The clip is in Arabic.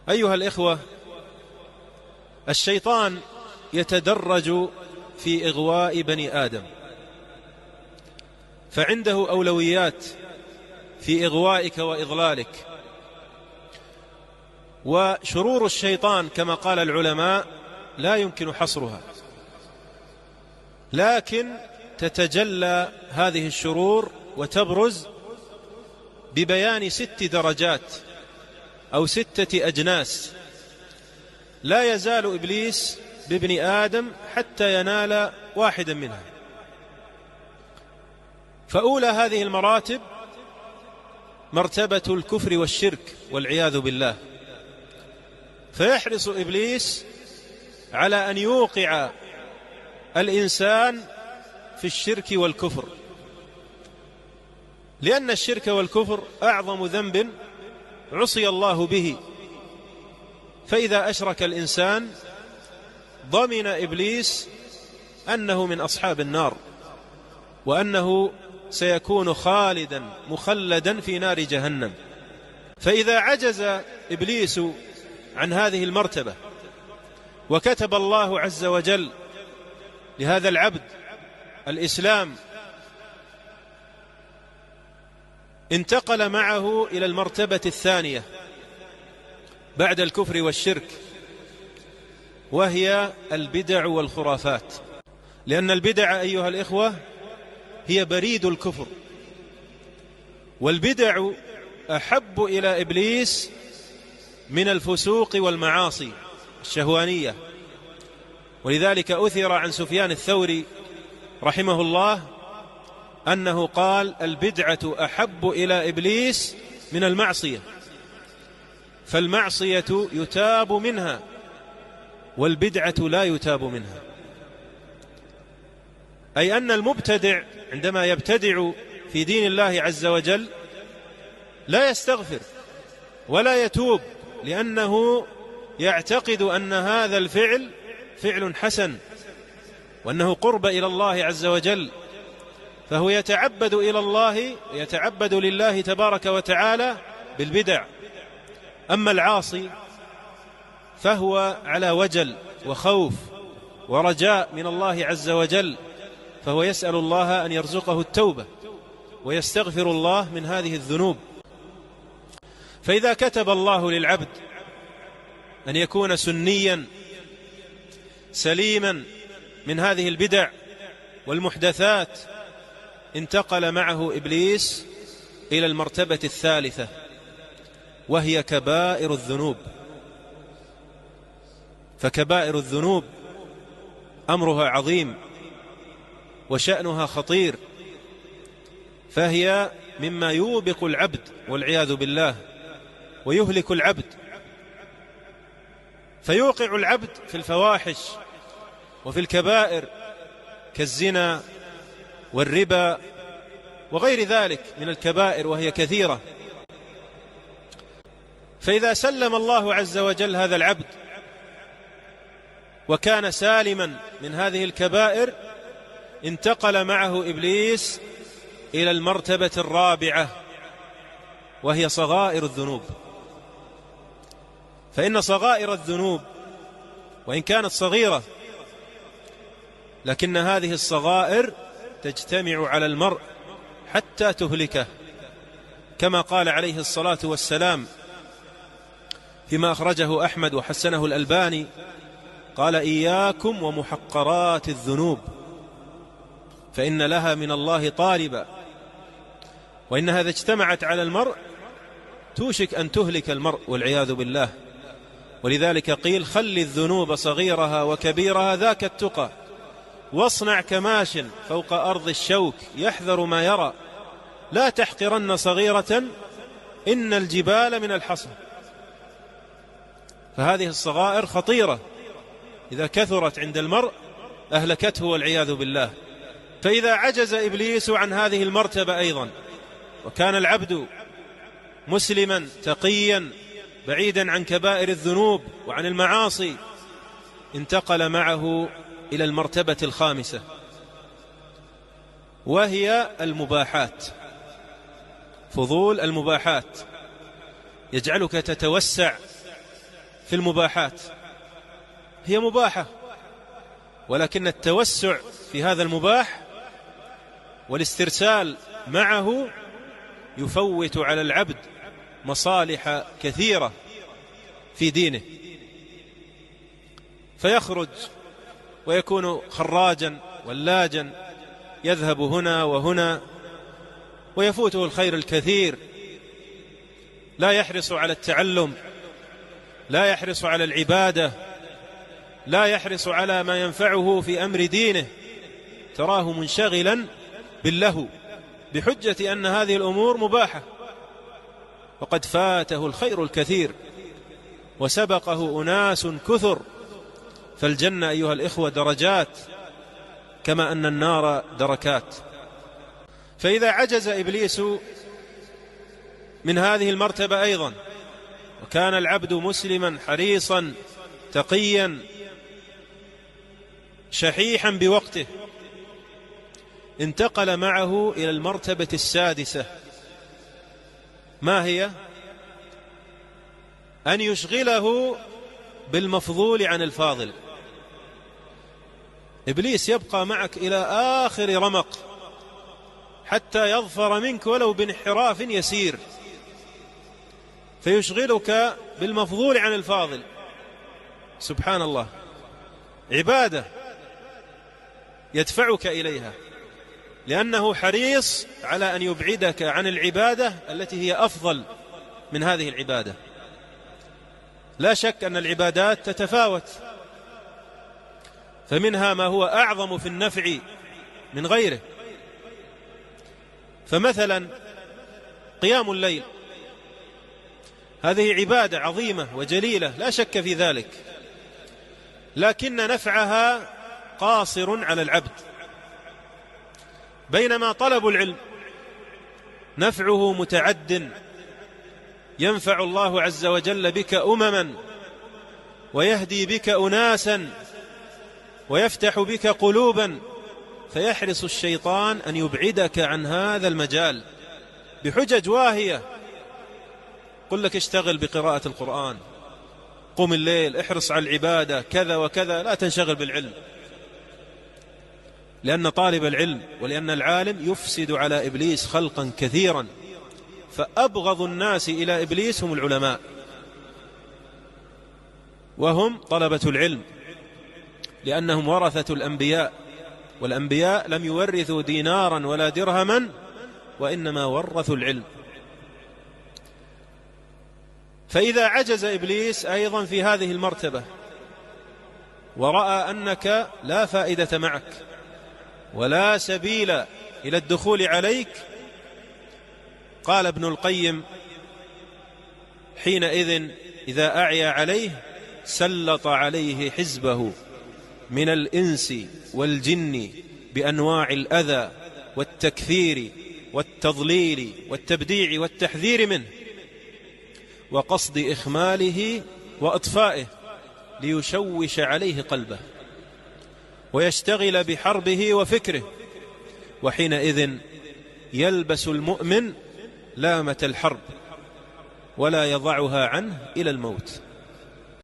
أيها الإخوة، الشيطان يتدرج في إغواء بني آدم، فعنده أولويات في إغوائك وإضلالك. وشرور الشيطان كما قال العلماء لا يمكن حصرها، لكن تتجلى هذه الشرور وتبرز ببيان 6 درجات أو 6 أجناس. لا يزال إبليس بابن آدم حتى ينال واحدا منها. فأولى هذه المراتب مرتبة الكفر والشرك والعياذ بالله، فيحرص إبليس على أن يوقع الإنسان في الشرك والكفر، لأن الشرك والكفر أعظم ذنب عصي الله به. فإذا أشرك الإنسان ضمن إبليس أنه من أصحاب النار، وأنه سيكون خالدا مخلدا في نار جهنم. فإذا عجز إبليس عن هذه المرتبة وكتب الله عز وجل لهذا العبد الإسلام، انتقل معه إلى المرتبة الثانية بعد الكفر والشرك، وهي البدع والخرافات. لأن البدع أيها الإخوة هي بريد الكفر، والبدع أحب إلى إبليس من الفسوق والمعاصي الشهوانية. ولذلك أثر عن سفيان الثوري رحمه الله أنه قال: البدعة أحب إلى إبليس من المعصية، فالمعصية يتاب منها والبدعة لا يتاب منها. أي أن المبتدع عندما يبتدع في دين الله عز وجل لا يستغفر ولا يتوب، لأنه يعتقد أن هذا الفعل فعل حسن وأنه قرب إلى الله عز وجل، فهو يتعبد إلى الله، يتعبد لله تبارك وتعالى بالبدع. أما العاصي فهو على وجل وخوف ورجاء من الله عز وجل، فهو يسأل الله أن يرزقه التوبة ويستغفر الله من هذه الذنوب. فإذا كتب الله للعبد أن يكون سنيا سليما من هذه البدع والمحدثات، انتقل معه إبليس إلى المرتبة الثالثة، وهي كبائر الذنوب. فكبائر الذنوب أمرها عظيم وشأنها خطير، فهي مما يوبق العبد والعياذ بالله ويهلك العبد، فيوقع العبد في الفواحش وفي الكبائر كالزنا والربا وغير ذلك من الكبائر، وهي كثيرة. فإذا سلم الله عز وجل هذا العبد وكان سالما من هذه الكبائر، انتقل معه إبليس إلى المرتبة الرابعة، وهي صغائر الذنوب. فإن صغائر الذنوب وإن كانت صغيرة، لكن هذه الصغائر تجتمع على المرء حتى تهلكه، كما قال عليه الصلاة والسلام فيما أخرجه أحمد وحسنه الألباني، قال: إياكم ومحقرات الذنوب فإن لها من الله طالبا، وإنها إذا اجتمعت على المرء توشك أن تهلك المرء والعياذ بالله. ولذلك قيل: خل الذنوب صغيرها وكبيرها ذاك التقى، واصنع كماش فوق أرض الشوك يحذر ما يرى، لا تحقرن صغيرة إن الجبال من الحصى. فهذه الصغائر خطيرة، إذا كثرت عند المرء أهلكته والعياذ بالله. فإذا عجز إبليس عن هذه المرتبة أيضا، وكان العبد مسلما تقيا بعيدا عن كبائر الذنوب وعن المعاصي، انتقل معه إلى المرتبة الخامسة، وهي المباحات. فضول المباحات يجعلك تتوسع في المباحات، هي مباحة، ولكن التوسع في هذا المباح والاسترسال معه يفوت على العبد مصالح كثيرة في دينه، فيخرج ويكون خراجا ولاجا، يذهب هنا وهنا ويفوته الخير الكثير، لا يحرص على التعلم، لا يحرص على العبادة، لا يحرص على ما ينفعه في أمر دينه، تراه منشغلا باللهو بحجة أن هذه الأمور مباحة، وقد فاته الخير الكثير وسبقه أناس كثر. فالجنة أيها الإخوة درجات كما أن النار دركات. فإذا عجز إبليس من هذه المرتبة أيضا، وكان العبد مسلما حريصا تقيا شحيحا بوقته، انتقل معه إلى المرتبة السادسة. ما هي؟ أن يشغله بالمفضول عن الفاضل. إبليس يبقى معك إلى آخر رمق حتى يظفر منك ولو بانحراف يسير، فيشغلك بالمفضول عن الفاضل. سبحان الله، عبادة يدفعك إليها، لأنه حريص على أن يبعدك عن العبادة التي هي أفضل من هذه العبادة. لا شك أن العبادات تتفاوت، فمنها ما هو أعظم في النفع من غيره. فمثلا قيام الليل، هذه عبادة عظيمة وجليلة لا شك في ذلك، لكن نفعها قاصر على العبد، بينما طلب العلم نفعه متعد، ينفع الله عز وجل بك أمما، ويهدي بك أناسا، ويفتح بك قلوبا، فيحرص الشيطان أن يبعدك عن هذا المجال بحجج واهية. قل لك اشتغل بقراءة القرآن، قم الليل، احرص على العبادة، كذا وكذا، لا تنشغل بالعلم، لأن طالب العلم ولأن العالم يفسد على إبليس خلقا كثيرا. فأبغض الناس إلى إبليس هم العلماء، وهم طلبة العلم، لأنهم ورثة الأنبياء، والأنبياء لم يورثوا دينارا ولا درهما، وإنما ورثوا العلم. فإذا عجز إبليس أيضا في هذه المرتبة ورأى أنك لا فائدة معك ولا سبيل إلى الدخول عليك، قال ابن القيم حينئذ إذا أعيا عليه سلط عليه حزبه من الإنس والجن بأنواع الأذى والتكفير والتضليل والتبديع والتحذير منه، وقصد إخماله وإطفائه، ليشوش عليه قلبه ويشتغل بحربه وفكره. وحينئذ يلبس المؤمن لامة الحرب ولا يضعها عنه إلى الموت.